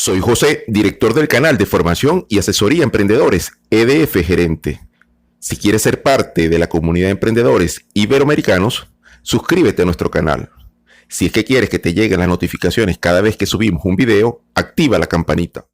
Soy José, director del canal de formación y asesoría a emprendedores EDF Gerente. Si quieres ser parte de la comunidad de emprendedores iberoamericanos, suscríbete a nuestro canal. Si es que quieres que te lleguen las notificaciones cada vez que subimos un video, activa la campanita.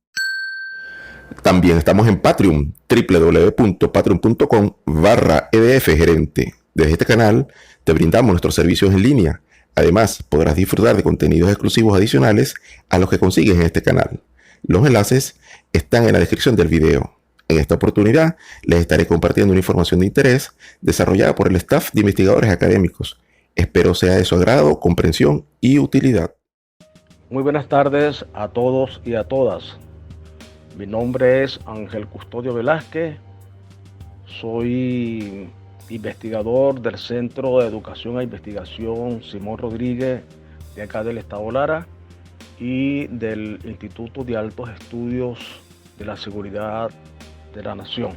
También estamos en Patreon, www.patreon.com/edfgerente. Desde este canal te brindamos nuestros servicios en línea. Además, podrás disfrutar de contenidos exclusivos adicionales a los que consigues en este canal. Los enlaces están en la descripción del video. En esta oportunidad, les estaré compartiendo una información de interés desarrollada por el staff de investigadores académicos. Espero sea de su agrado, comprensión y utilidad. Muy buenas tardes a todos y a todas. Mi nombre es Ángel Custodio Velázquez. Soy investigador del Centro de Educación e Investigación Simón Rodríguez de acá del Estado Lara y del Instituto de Altos Estudios de la Seguridad de la Nación.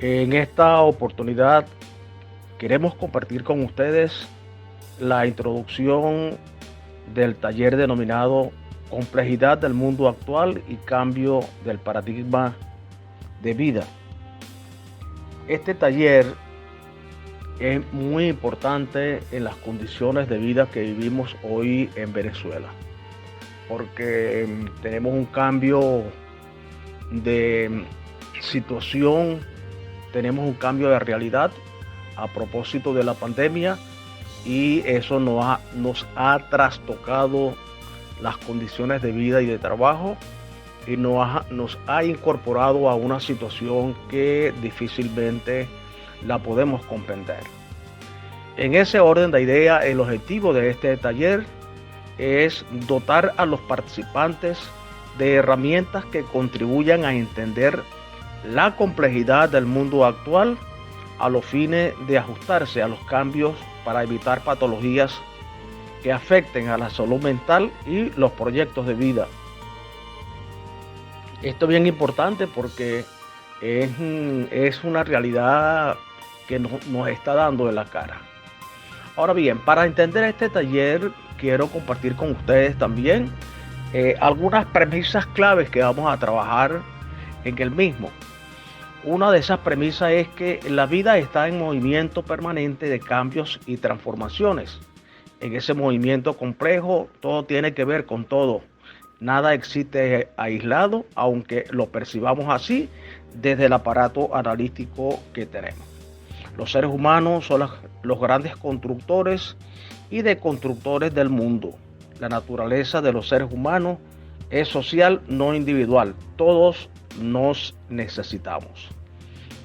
En esta oportunidad queremos compartir con ustedes la introducción del taller denominado Complejidad del mundo actual y cambio del paradigma de vida. Este taller es muy importante en las condiciones de vida que vivimos hoy en Venezuela, porque tenemos un cambio de situación, tenemos un cambio de realidad a propósito de la pandemia, y eso nos ha trastocado las condiciones de vida y de trabajo y nos ha incorporado a una situación que difícilmente la podemos comprender. En ese orden de ideas, el objetivo de este taller es dotar a los participantes de herramientas que contribuyan a entender la complejidad del mundo actual a los fines de ajustarse a los cambios para evitar patologías que afecten a la salud mental y los proyectos de vida. Esto es bien importante porque es una realidad que nos está dando en la cara. Ahora bien, para entender este taller, quiero compartir con ustedes también algunas premisas claves que vamos a trabajar en el mismo. Una de esas premisas es que la vida está en movimiento permanente de cambios y transformaciones. En ese movimiento complejo, todo tiene que ver con todo. Nada existe aislado, aunque lo percibamos así desde el aparato analítico que tenemos. Los seres humanos son los grandes constructores y deconstructores del mundo. La naturaleza de los seres humanos es social, no individual. Todos nos necesitamos.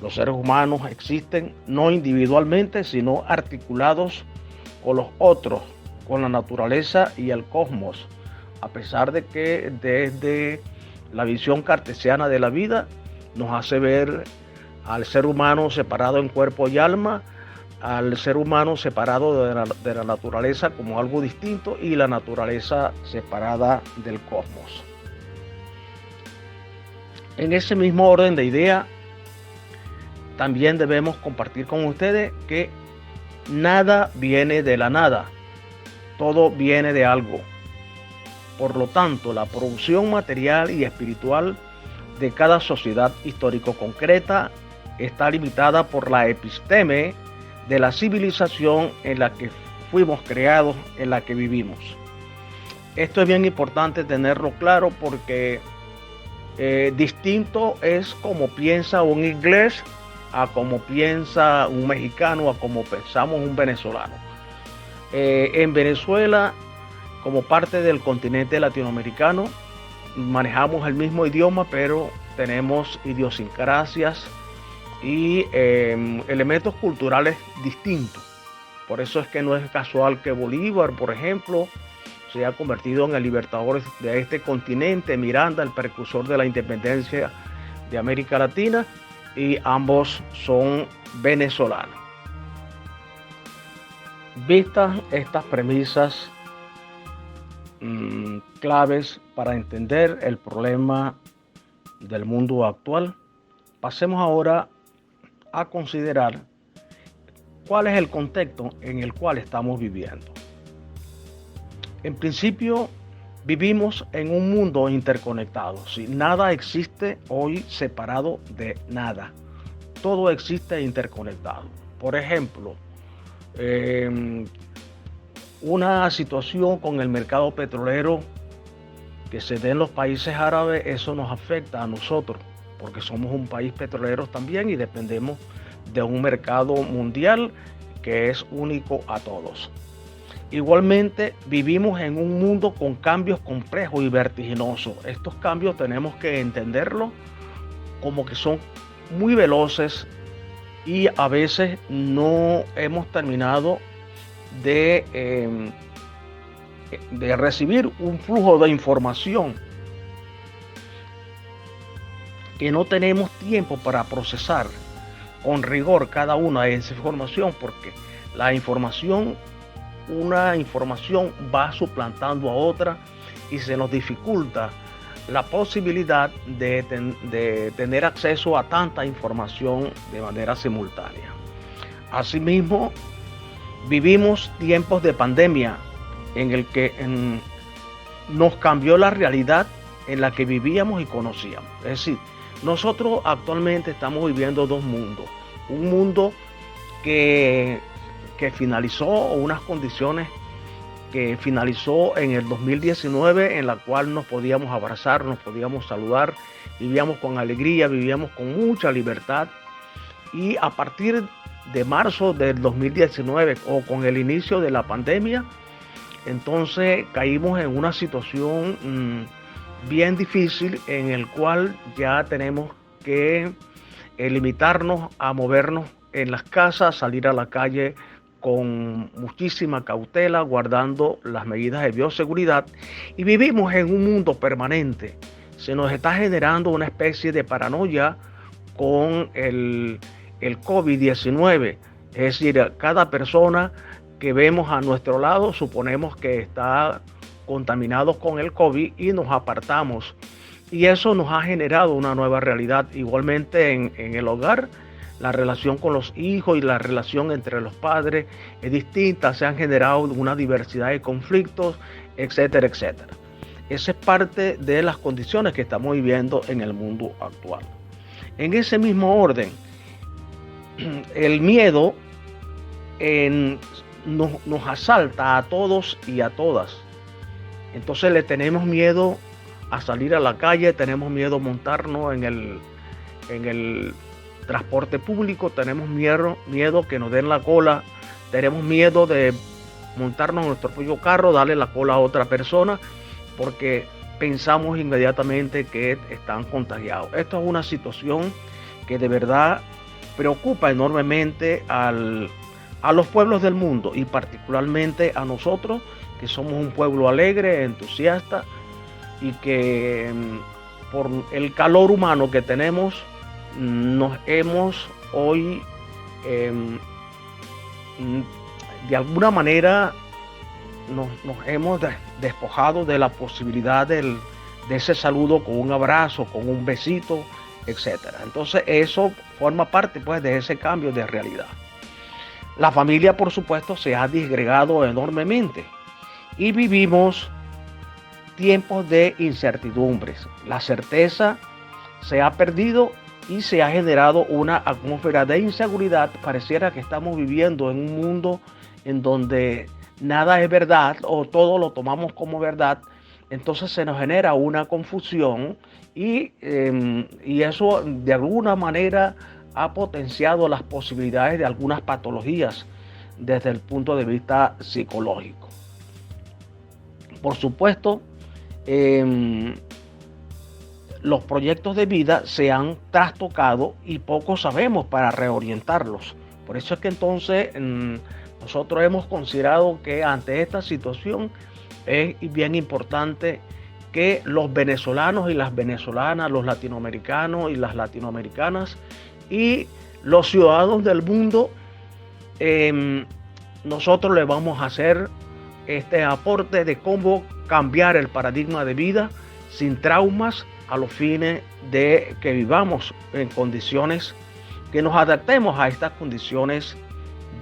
Los seres humanos existen no individualmente, sino articulados con los otros, con la naturaleza y el cosmos, a pesar de que desde la visión cartesiana de la vida nos hace ver al ser humano separado en cuerpo y alma, al ser humano separado de la naturaleza como algo distinto y la naturaleza separada del cosmos. En ese mismo orden de idea, también debemos compartir con ustedes que nada viene de la nada, todo viene de algo. Por lo tanto, la producción material y espiritual de cada sociedad histórico concreta está limitada por la episteme de la civilización en la que fuimos creados, en la que vivimos. Esto es bien importante tenerlo claro porque distinto es como piensa un inglés a como piensa un mexicano, a como pensamos un venezolano. En Venezuela, como parte del continente latinoamericano, manejamos el mismo idioma, pero tenemos idiosincrasias y elementos culturales distintos. Por eso es que no es casual que Bolívar, por ejemplo, se ha convertido en el libertador de este continente, Miranda, el precursor de la independencia de América Latina, y ambos son venezolanos. Vistas estas premisas claves para entender el problema del mundo actual, pasemos ahora a considerar cuál es el contexto en el cual estamos viviendo. En principio, Vivimos en un mundo interconectado. ¿Sí? Nada existe hoy separado de nada. Todo existe interconectado. Por ejemplo, una situación con el mercado petrolero que se dé en los países árabes, eso nos afecta a nosotros, porque somos un país petrolero también y dependemos de un mercado mundial que es único a todos. Igualmente vivimos en un mundo con cambios complejos y vertiginosos. Estos cambios tenemos que entenderlos como que son muy veloces y a veces no hemos terminado de recibir un flujo de información que no tenemos tiempo para procesar con rigor cada una de esa información, porque la información, una información va suplantando a otra y se nos dificulta la posibilidad de tener acceso a tanta información de manera simultánea. Asimismo, vivimos tiempos de pandemia en el que nos cambió la realidad en la que vivíamos y conocíamos. Es decir, nosotros actualmente estamos viviendo dos mundos. Un mundo que finalizó, unas condiciones que finalizó en el 2019, en la cual nos podíamos abrazar, nos podíamos saludar, vivíamos con alegría, vivíamos con mucha libertad. Y a partir de marzo del 2019 o con el inicio de la pandemia, entonces caímos en una situación bien difícil en el cual ya tenemos que limitarnos a movernos en las casas, salir a la calle con muchísima cautela, guardando las medidas de bioseguridad, y vivimos en un mundo permanente. Se nos está generando una especie de paranoia con el COVID-19, es decir, cada persona que vemos a nuestro lado suponemos que está contaminado con el COVID y nos apartamos. Y eso nos ha generado una nueva realidad. Igualmente en el hogar, la relación con los hijos y la relación entre los padres es distinta. Se han generado una diversidad de conflictos, etcétera, etcétera. Esa es parte de las condiciones que estamos viviendo en el mundo actual. En ese mismo orden, el miedo nos asalta a todos y a todas. Entonces le tenemos miedo a salir a la calle, tenemos miedo a montarnos en el transporte público, tenemos miedo que nos den la cola, tenemos miedo de montarnos en nuestro propio carro, darle la cola a otra persona, porque pensamos inmediatamente que están contagiados. Esto es una situación que de verdad preocupa enormemente a los pueblos del mundo y particularmente a nosotros, que somos un pueblo alegre, entusiasta, y que por el calor humano que tenemos nos hemos hoy de alguna manera nos hemos despojado de la posibilidad de ese saludo con un abrazo, con un besito, etcétera. Entonces eso forma parte pues de ese cambio de realidad. La familia, por supuesto, se ha disgregado enormemente y vivimos tiempos de incertidumbres. La certeza se ha perdido y se ha generado una atmósfera de inseguridad. Pareciera que estamos viviendo en un mundo en donde nada es verdad o todo lo tomamos como verdad. Entonces se nos genera una confusión y eso de alguna manera ha potenciado las posibilidades de algunas patologías desde el punto de vista psicológico. Por supuesto, los proyectos de vida se han trastocado y poco sabemos para reorientarlos. Por eso es que entonces nosotros hemos considerado que ante esta situación es bien importante que los venezolanos y las venezolanas, los latinoamericanos y las latinoamericanas y los ciudadanos del mundo, nosotros le vamos a hacer este aporte de cómo cambiar el paradigma de vida sin traumas a los fines de que vivamos en condiciones, que nos adaptemos a estas condiciones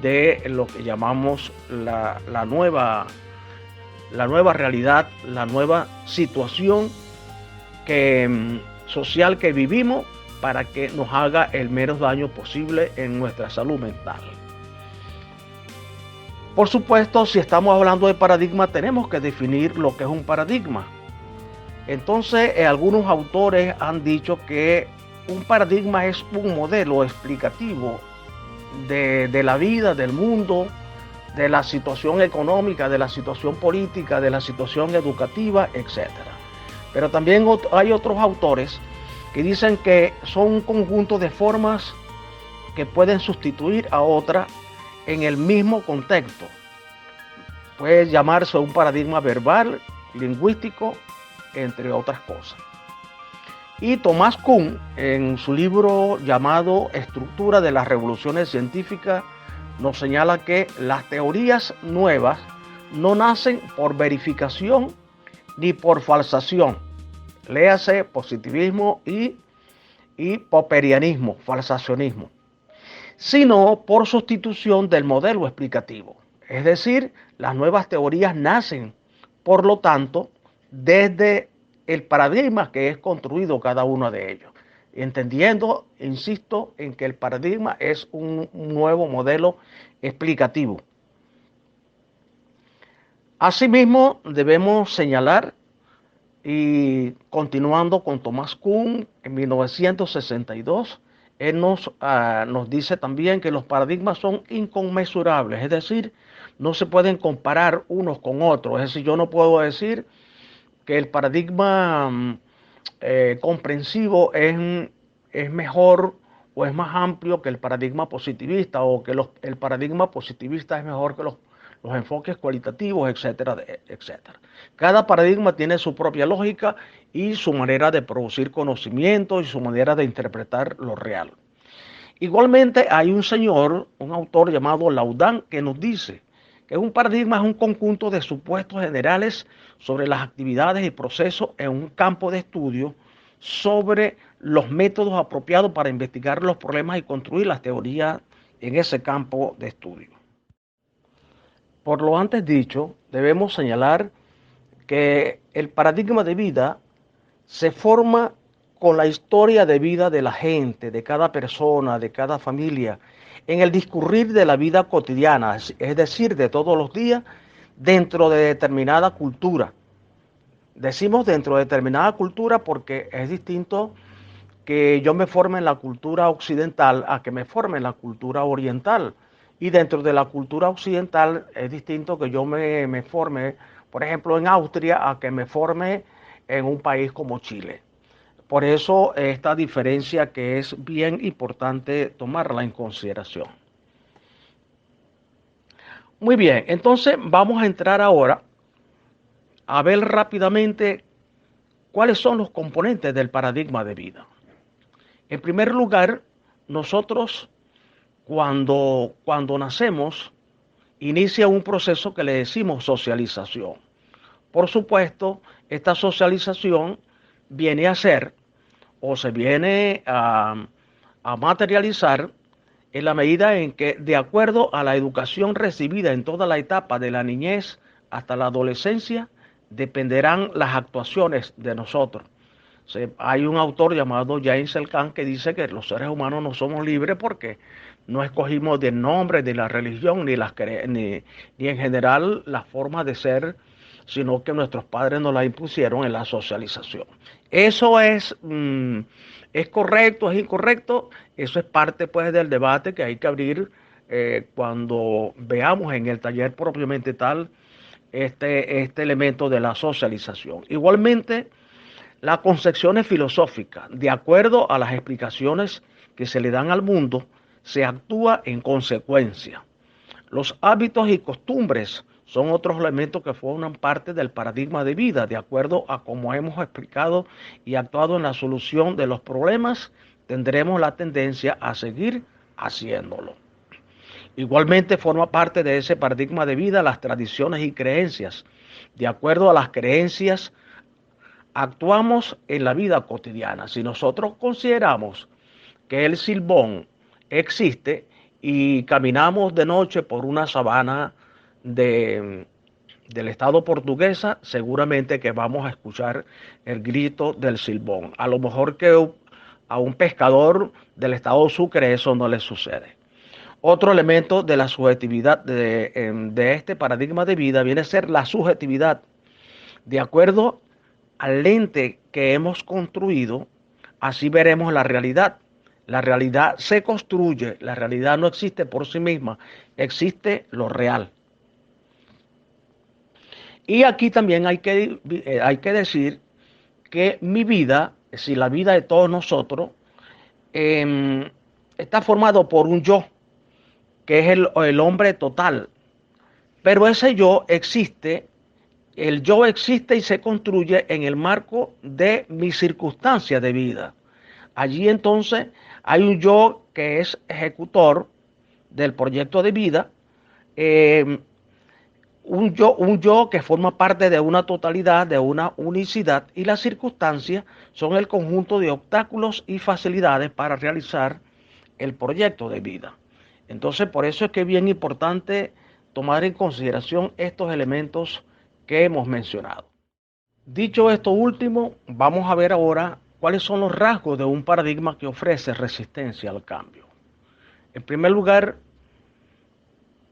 de lo que llamamos la nueva la nueva realidad, la nueva situación social que vivimos para que nos haga el menos daño posible en nuestra salud mental. Por supuesto, si estamos hablando de paradigma, tenemos que definir lo que es un paradigma. Entonces, algunos autores han dicho que un paradigma es un modelo explicativo de la vida, del mundo, de la situación económica, de la situación política, de la situación educativa, etc. Pero también hay otros autores que dicen que son un conjunto de formas que pueden sustituir a otras en el mismo contexto. Puede llamarse un paradigma verbal, lingüístico, entre otras cosas. Y Thomas Kuhn, en su libro llamado Estructura de las Revoluciones Científicas, nos señala que las teorías nuevas no nacen por verificación ni por falsación. Léase positivismo y popperianismo, falsacionismo, sino por sustitución del modelo explicativo. Es decir, las nuevas teorías nacen, por lo tanto, desde el paradigma que es construido cada uno de ellos. Entendiendo, insisto, en que el paradigma es un nuevo modelo explicativo. Asimismo, debemos señalar, y continuando con Thomas Kuhn, en 1962, él nos dice también que los paradigmas son inconmensurables, es decir, no se pueden comparar unos con otros. Es decir, yo no puedo decir que el paradigma comprensivo es mejor o es más amplio que el paradigma positivista, o que el paradigma positivista es mejor que los enfoques cualitativos, etcétera, etcétera. Cada paradigma tiene su propia lógica y su manera de producir conocimiento y su manera de interpretar lo real. Igualmente hay un señor, un autor llamado Laudán, que nos dice que un paradigma es un conjunto de supuestos generales sobre las actividades y procesos en un campo de estudio, sobre los métodos apropiados para investigar los problemas y construir las teorías en ese campo de estudio. Por lo antes dicho, debemos señalar que el paradigma de vida se forma con la historia de vida de la gente, de cada persona, de cada familia, en el discurrir de la vida cotidiana, es decir, de todos los días, dentro de determinada cultura. Decimos dentro de determinada cultura porque es distinto que yo me forme en la cultura occidental a que me forme en la cultura oriental. Y dentro de la cultura occidental es distinto que yo me forme, por ejemplo, en Austria, a que me forme en un país como Chile. Por eso esta diferencia, que es bien importante tomarla en consideración. Muy bien, entonces vamos a entrar ahora a ver rápidamente cuáles son los componentes del paradigma de vida. En primer lugar, nosotros cuando nacemos, inicia un proceso que le decimos socialización. Por supuesto, esta socialización viene a ser, o se viene a materializar, en la medida en que, de acuerdo a la educación recibida en toda la etapa de la niñez hasta la adolescencia, dependerán las actuaciones de nosotros. Hay un autor llamado James Elkann que dice que los seres humanos no somos libres porque no escogimos del nombre, de la religión, ni en general la forma de ser, sino que nuestros padres nos la impusieron en la socialización. Eso es correcto, es incorrecto. Eso es parte, pues, del debate que hay que abrir cuando veamos en el taller propiamente tal este elemento de la socialización. Igualmente, las concepciones filosóficas, de acuerdo a las explicaciones que se le dan al mundo, se actúa en consecuencia. Los hábitos y costumbres son otros elementos que forman parte del paradigma de vida, de acuerdo a cómo hemos explicado y actuado en la solución de los problemas, tendremos la tendencia a seguir haciéndolo. Igualmente forma parte de ese paradigma de vida las tradiciones y creencias. De acuerdo a las creencias, actuamos en la vida cotidiana. Si nosotros consideramos que el silbón existe y caminamos de noche por una sabana de del estado portuguesa, seguramente que vamos a escuchar el grito del silbón. A lo mejor que a un pescador del estado Sucre eso no le sucede. Otro elemento de la subjetividad de este paradigma de vida viene a ser la subjetividad. De acuerdo al lente que hemos construido, así veremos la realidad. La realidad se construye, la realidad no existe por sí misma, existe lo real. Y aquí también hay que decir que mi vida, es decir, la vida de todos nosotros, eh, está formado por un yo, que es el hombre total. Pero ese yo existe y se construye en el marco de mis circunstancias de vida. Allí entonces hay un yo que es ejecutor del proyecto de vida, eh, un yo que forma parte de una totalidad, de una unicidad, y las circunstancias son el conjunto de obstáculos y facilidades para realizar el proyecto de vida. Entonces, por eso es que es bien importante tomar en consideración estos elementos que hemos mencionado. Dicho esto último, vamos a ver ahora cuáles son los rasgos de un paradigma que ofrece resistencia al cambio. En primer lugar,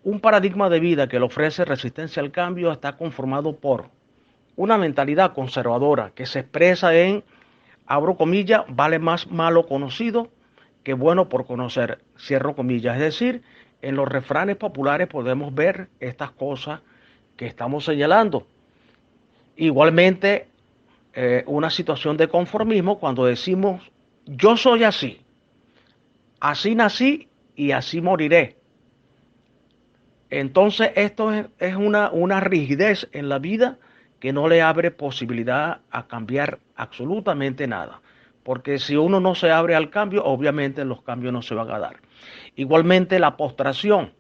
un paradigma de vida que le ofrece resistencia al cambio está conformado por una mentalidad conservadora que se expresa en, abro comillas, vale más malo conocido que bueno por conocer, cierro comillas. Es decir, en los refranes populares podemos ver estas cosas que estamos señalando. Igualmente, una situación de conformismo cuando decimos, yo soy así, así nací y así moriré. Entonces esto es una rigidez en la vida que no le abre posibilidad a cambiar absolutamente nada. Porque si uno no se abre al cambio, obviamente los cambios no se van a dar. Igualmente la postración,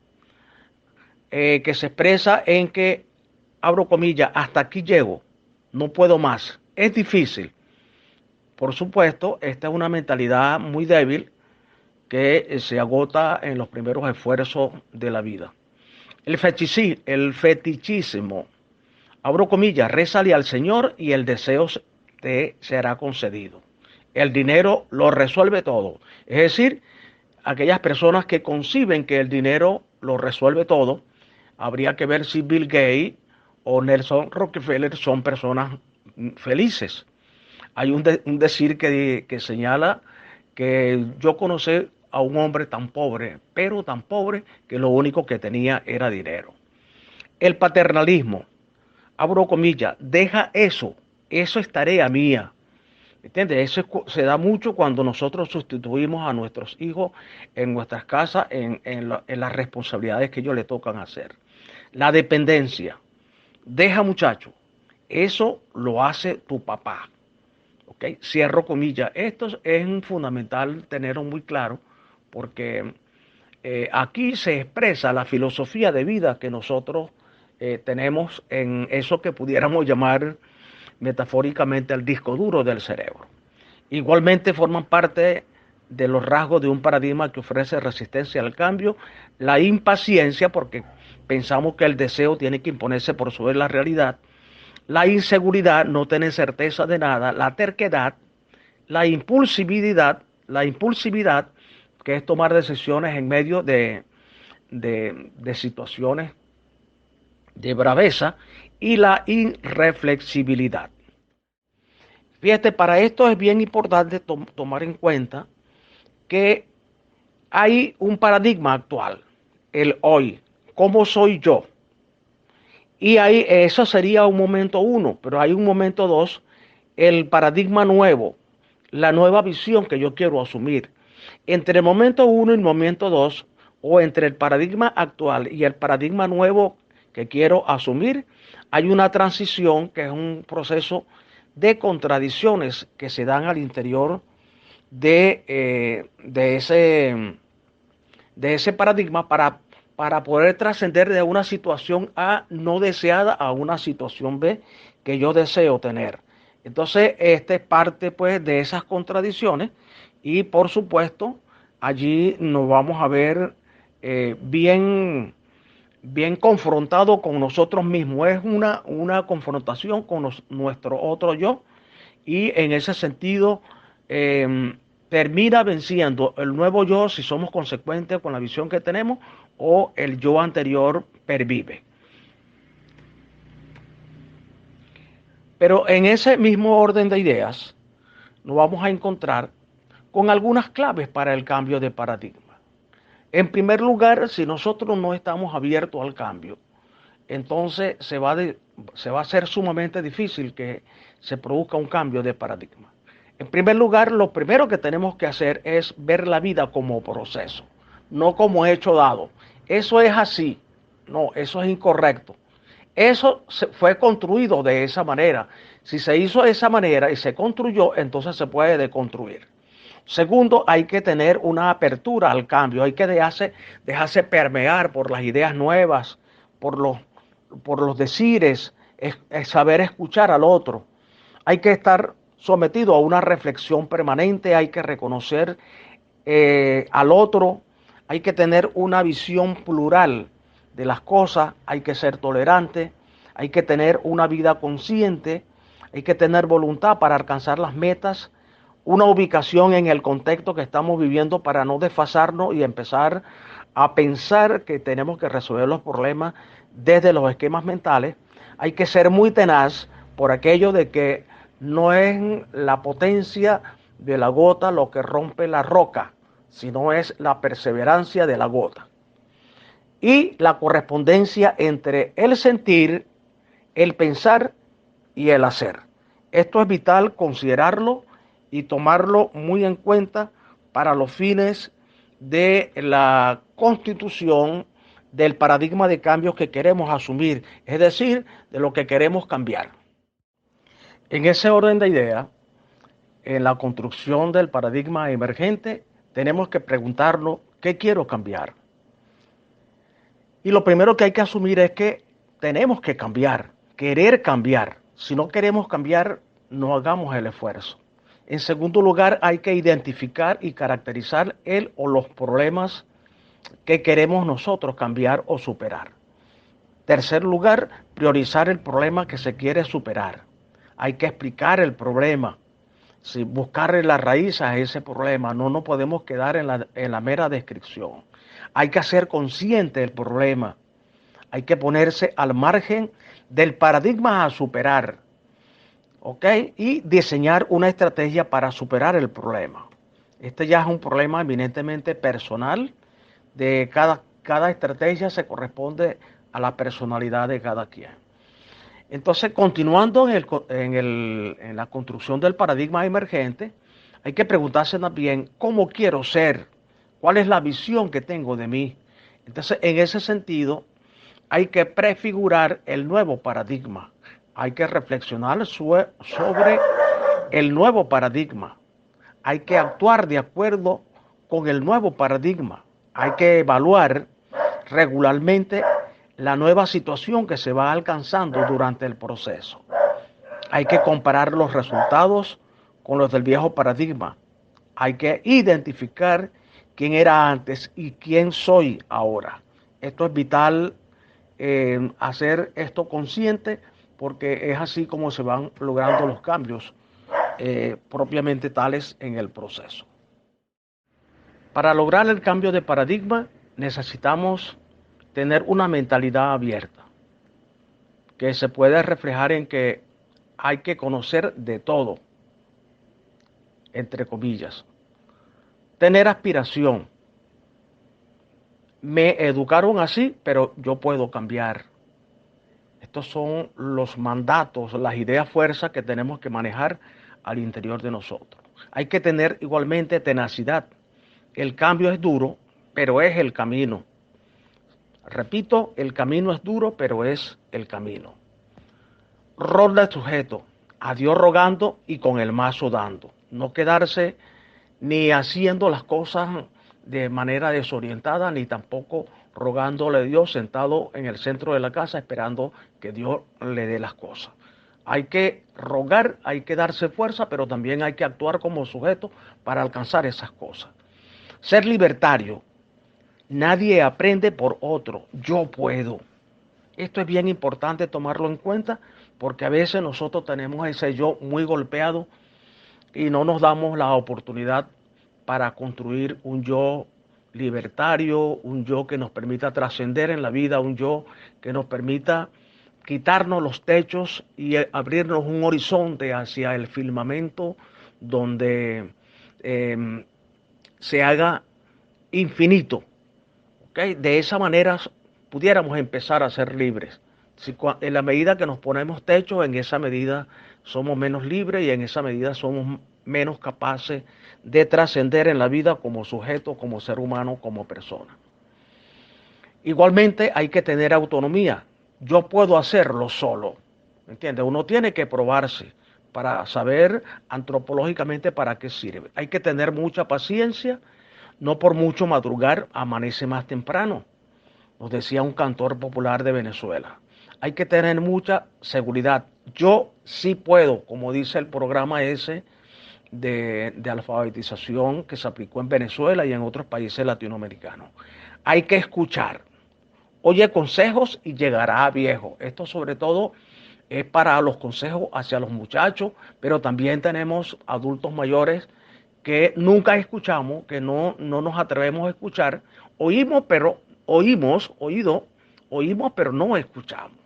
que se expresa en que, abro comillas, hasta aquí llego, no puedo más. Es difícil. Por supuesto, esta es una mentalidad muy débil que se agota en los primeros esfuerzos de la vida. El fetichismo, abro comillas, rézale al Señor y el deseo te será concedido. El dinero lo resuelve todo. Es decir, aquellas personas que conciben que el dinero lo resuelve todo, habría que ver si Bill Gates o Nelson Rockefeller son personas felices. Hay un decir que señala que yo conocí a un hombre tan pobre, pero tan pobre que lo único que tenía era dinero. El paternalismo, abro comillas, deja eso, eso es tarea mía. ¿Entiendes? Eso se da mucho cuando nosotros sustituimos a nuestros hijos en nuestras casas en las responsabilidades que ellos le tocan hacer. La dependencia, deja muchacho, eso lo hace tu papá. ¿Okay? Cierro comillas. Esto es fundamental tenerlo muy claro porque aquí se expresa la filosofía de vida que nosotros tenemos en eso que pudiéramos llamar metafóricamente el disco duro del cerebro. Igualmente forman parte de los rasgos de un paradigma que ofrece resistencia al cambio, la impaciencia, porque pensamos que el deseo tiene que imponerse por sobre la realidad, la inseguridad, no tener certeza de nada, la terquedad, la impulsividad, que es tomar decisiones en medio de situaciones de braveza, y la irreflexibilidad. Fíjate, para esto es bien importante tomar en cuenta que hay un paradigma actual, el hoy, ¿cómo soy yo? Y ahí eso sería un momento uno, pero hay un momento dos, el paradigma nuevo, la nueva visión que yo quiero asumir. Entre el momento uno y el momento dos, o entre el paradigma actual y el paradigma nuevo que quiero asumir, hay una transición que es un proceso de contradicciones que se dan al interior de ese paradigma para poder trascender de una situación A no deseada a una situación B que yo deseo tener. Entonces, este es parte pues de esas contradicciones y por supuesto allí nos vamos a ver bien bien confrontado con nosotros mismos. Es una confrontación con nuestro otro yo, y en ese sentido termina venciendo el nuevo yo si somos consecuentes con la visión que tenemos, o el yo anterior pervive. Pero en ese mismo orden de ideas nos vamos a encontrar con algunas claves para el cambio de paradigma. En primer lugar, si nosotros no estamos abiertos al cambio, entonces se va a hacer sumamente difícil que se produzca un cambio de paradigma. En primer lugar, lo primero que tenemos que hacer es ver la vida como proceso, no como hecho dado. Eso es así, no, eso es incorrecto. Eso fue construido de esa manera. Si se hizo de esa manera y se construyó, entonces se puede deconstruir. Segundo, hay que tener una apertura al cambio, hay que dejarse permear por las ideas nuevas, por los decires, es saber escuchar al otro. Hay que estar sometido a una reflexión permanente, hay que reconocer al otro, hay que tener una visión plural de las cosas, hay que ser tolerante, hay que tener una vida consciente, hay que tener voluntad para alcanzar las metas, una ubicación en el contexto que estamos viviendo para no desfasarnos y empezar a pensar que tenemos que resolver los problemas desde los esquemas mentales. Hay que ser muy tenaz por aquello de que no es la potencia de la gota lo que rompe la roca, sino es la perseverancia de la gota. Y la correspondencia entre el sentir, el pensar y el hacer. Esto es vital considerarlo y tomarlo muy en cuenta para los fines de la constitución del paradigma de cambios que queremos asumir, es decir, de lo que queremos cambiar. En ese orden de ideas, en la construcción del paradigma emergente, tenemos que preguntarnos qué quiero cambiar. Y lo primero que hay que asumir es que tenemos que cambiar, querer cambiar. Si no queremos cambiar, no hagamos el esfuerzo. En segundo lugar, hay que identificar y caracterizar el o los problemas que queremos nosotros cambiar o superar. Tercer lugar, priorizar el problema que se quiere superar. Hay que explicar el problema, buscarle la raíz a ese problema. No nos podemos quedar en la mera descripción. Hay que hacer consciente el problema. Hay que ponerse al margen del paradigma a superar. ¿Ok? Y diseñar una estrategia para superar el problema. Este ya es un problema eminentemente personal. De cada estrategia se corresponde a la personalidad de cada quien. Entonces, continuando en la construcción del paradigma emergente, hay que preguntarse también cómo quiero ser, cuál es la visión que tengo de mí. Entonces, en ese sentido, hay que prefigurar el nuevo paradigma. Hay que reflexionar sobre el nuevo paradigma. Hay que actuar de acuerdo con el nuevo paradigma. Hay que evaluar regularmente la nueva situación que se va alcanzando durante el proceso. Hay que comparar los resultados con los del viejo paradigma. Hay que identificar quién era antes y quién soy ahora. Esto es vital, hacer esto consciente, porque es así como se van logrando los cambios propiamente tales en el proceso. Para lograr el cambio de paradigma necesitamos tener una mentalidad abierta, que se puede reflejar en que hay que conocer de todo, entre comillas. Tener aspiración. Me educaron así, pero yo puedo cambiar. Estos son los mandatos, las ideas fuerzas que tenemos que manejar al interior de nosotros. Hay que tener igualmente tenacidad. El cambio es duro, pero es el camino. Repito, el camino es duro, pero es el camino. Rol de sujeto, a Dios rogando y con el mazo dando. No quedarse ni haciendo las cosas de manera desorientada, ni tampoco rogándole a Dios sentado en el centro de la casa esperando que Dios le dé las cosas. Hay que rogar, hay que darse fuerza, pero también hay que actuar como sujeto para alcanzar esas cosas. Ser libertario. Nadie aprende por otro. Yo puedo. Esto es bien importante tomarlo en cuenta porque a veces nosotros tenemos ese yo muy golpeado y no nos damos la oportunidad para construir un yo libertario, un yo que nos permita trascender en la vida, un yo que nos permita quitarnos los techos y abrirnos un horizonte hacia el firmamento donde se haga infinito. ¿Okay? De esa manera pudiéramos empezar a ser libres. Si, en la medida que nos ponemos techos, en esa medida somos menos libres y en esa medida somos menos capaces de trascender en la vida como sujeto, como ser humano, como persona. Igualmente hay que tener autonomía. Yo puedo hacerlo solo, ¿entiendes? Uno tiene que probarse para saber antropológicamente para qué sirve. Hay que tener mucha paciencia, no por mucho madrugar amanece más temprano, nos decía un cantor popular de Venezuela. Hay que tener mucha seguridad. Yo sí puedo, como dice el programa ese de alfabetización que se aplicó en Venezuela y en otros países latinoamericanos. Hay que escuchar. Oye consejos y llegará a viejo. Esto sobre todo es para los consejos hacia los muchachos, pero también tenemos adultos mayores que nunca escuchamos, que no nos atrevemos a escuchar. Oímos, pero no escuchamos.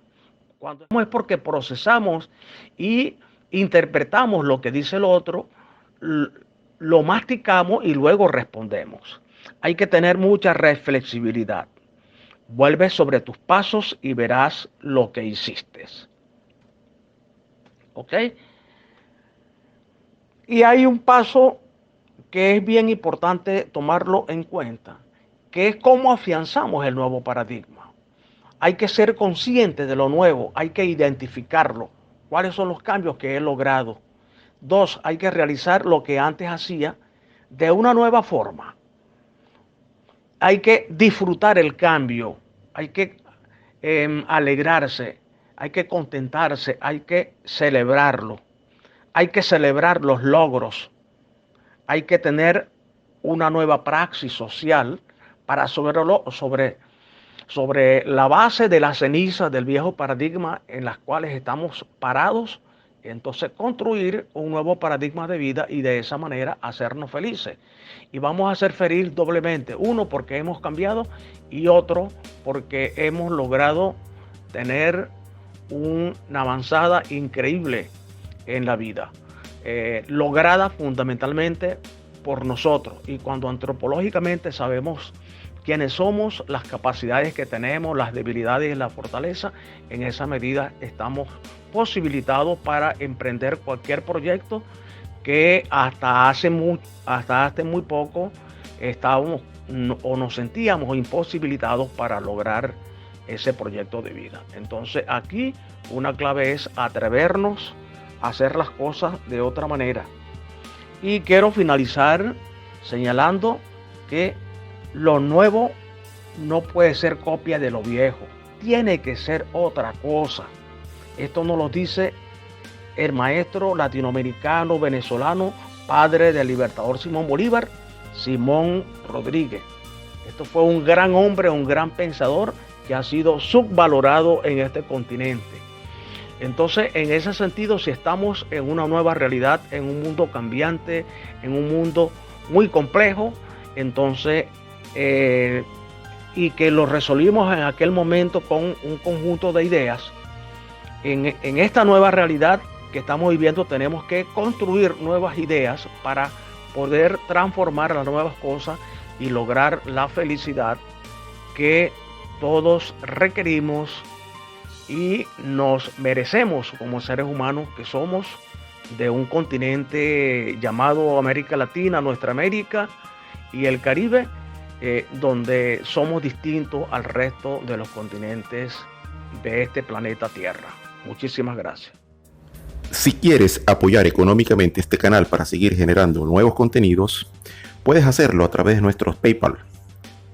Cuando es porque procesamos y interpretamos lo que dice el otro, lo masticamos y luego respondemos. Hay que tener mucha reflexibilidad. Vuelve sobre tus pasos y verás lo que hiciste. ¿Ok? Y hay un paso que es bien importante tomarlo en cuenta, que es cómo afianzamos el nuevo paradigma. Hay que ser consciente de lo nuevo, hay que identificarlo. ¿Cuáles son los cambios que he logrado? 2, hay que realizar lo que antes hacía de una nueva forma. Hay que disfrutar el cambio, hay que alegrarse, hay que contentarse, hay que celebrarlo. Hay que celebrar los logros. Hay que tener una nueva praxis social para sobre la base de las cenizas del viejo paradigma en las cuales estamos parados, entonces construir un nuevo paradigma de vida y de esa manera hacernos felices. Y vamos a ser felices doblemente, uno porque hemos cambiado y otro porque hemos logrado tener una avanzada increíble en la vida, lograda fundamentalmente por nosotros. Y cuando antropológicamente sabemos quiénes somos, las capacidades que tenemos, las debilidades y la fortaleza, en esa medida estamos posibilitados para emprender cualquier proyecto que hasta hace muy poco estábamos o nos sentíamos imposibilitados para lograr ese proyecto de vida. Entonces aquí una clave es atrevernos a hacer las cosas de otra manera. Y quiero finalizar señalando que lo nuevo no puede ser copia de lo viejo, tiene que ser otra cosa. Esto nos lo dice el maestro latinoamericano, venezolano, padre del libertador Simón Bolívar, Simón Rodríguez. Esto fue un gran hombre, un gran pensador que ha sido subvalorado en este continente. Entonces, en ese sentido, si estamos en una nueva realidad, en un mundo cambiante, en un mundo muy complejo, entonces, y que lo resolvimos en aquel momento con un conjunto de ideas, en esta nueva realidad que estamos viviendo tenemos que construir nuevas ideas para poder transformar las nuevas cosas y lograr la felicidad que todos requerimos y nos merecemos como seres humanos que somos de un continente llamado América Latina, nuestra América y el Caribe, donde somos distintos al resto de los continentes de este planeta Tierra. Muchísimas gracias. Si quieres apoyar económicamente este canal para seguir generando nuevos contenidos, puedes hacerlo a través de nuestros PayPal.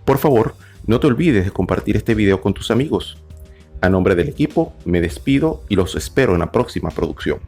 Por favor, no te olvides de compartir este video con tus amigos. A nombre del equipo, me despido y los espero en la próxima producción.